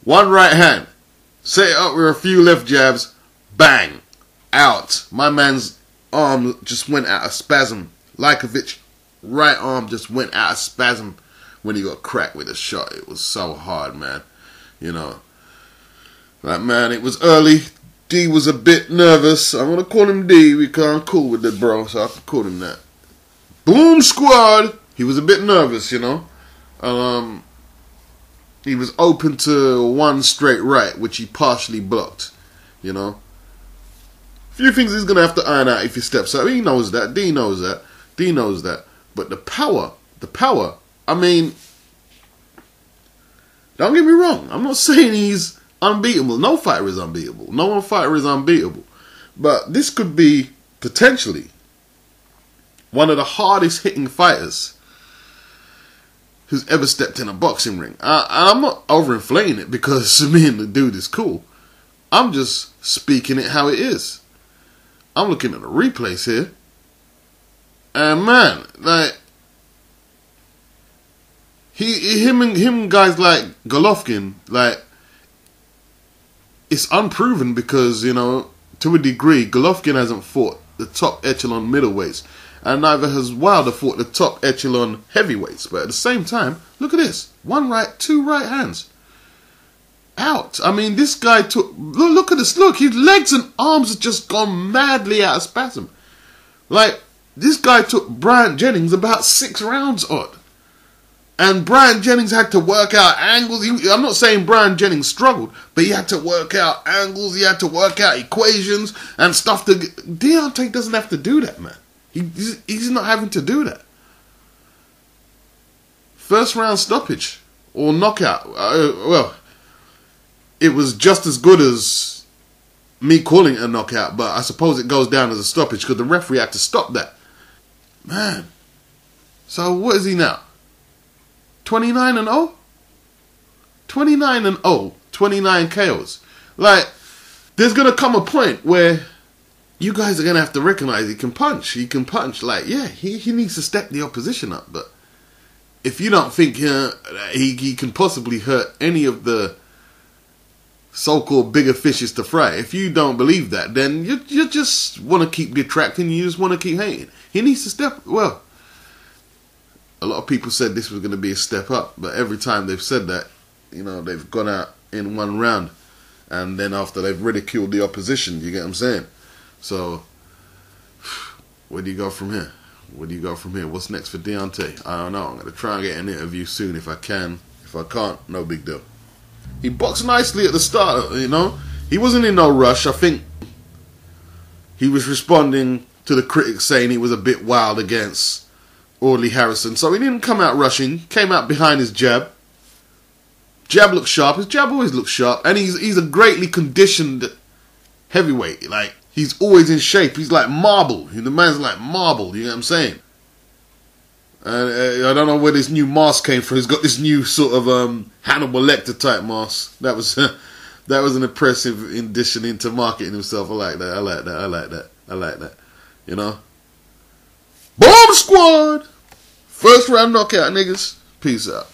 One right hand. Set it up with a few left jabs. Bang. Out. My man's arm just went out of spasm. Liakhovich, right arm just went out of spasm when he got cracked with a shot. It was so hard, man. You know. Like, man, it was early. D was a bit nervous. I'm going to call him D because I'm cool with the bro, so I can call him that. Boom squad. He was a bit nervous, you know. He was open to one straight right, which he partially blocked, you know. A few things he's going to have to iron out if he steps up. He knows that. D knows that. D knows that. But the power, I mean, don't get me wrong. I'm not saying he's unbeatable. No fighter is unbeatable. No one fighter is unbeatable. But this could be potentially one of the hardest hitting fighters who's ever stepped in a boxing ring. I'm not overinflating it because me and the dude is cool. I'm just speaking it how it is. I'm looking at the replays here. And man, like, him guys like Golovkin, like, it's unproven because, you know, to a degree, Golovkin hasn't fought the top echelon middleweights. And neither has Wilder fought the top echelon heavyweights. But at the same time, look at this. One right, two right hands. Out. I mean, this guy took... Look at this. Look, his legs and arms have just gone madly out of spasm. Like, this guy took Brian Jennings about 6 rounds odd. And Brian Jennings had to work out angles. I'm not saying Brian Jennings struggled, but he had to work out angles. He had to work out equations and stuff. Deontay doesn't have to do that, man. He's not having to do that. First round stoppage or knockout. Well, it was just as good as me calling it a knockout, but I suppose it goes down as a stoppage because the referee had to stop that. Man. So what is he now? 29-0? 29-0. 29 KOs. Like, there's going to come a point where you guys are going to have to recognize he can punch. He can punch. Like, yeah, he needs to step the opposition up. But if you don't think he can possibly hurt any of the so-called bigger fishes to fry, if you don't believe that, then you just want to keep detracting. You just want to keep hating. He needs to step... Well, a lot of people said this was going to be a step up. But every time they've said that, you know, they've gone out in one round. And then after they've ridiculed the opposition, you get what I'm saying? So, where do you go from here? Where do you go from here? What's next for Deontay? I don't know. I'm going to try and get an interview soon if I can. If I can't, no big deal. He boxed nicely at the start, you know. He wasn't in no rush. I think he was responding to the critics saying he was a bit wild against Audley Harrison. So he didn't come out rushing. Came out behind his jab. Jab looked sharp. His jab always looks sharp. And he's a greatly conditioned heavyweight. Like, he's always in shape. He's like marble. The man's like marble. You know what I'm saying? I don't know where this new mask came from. He's got this new sort of Hannibal Lecter type mask. That was an impressive addition into marketing himself. I like that. I like that. I like that. I like that. You know? Bomb Squad! First round knockout, niggas. Peace out.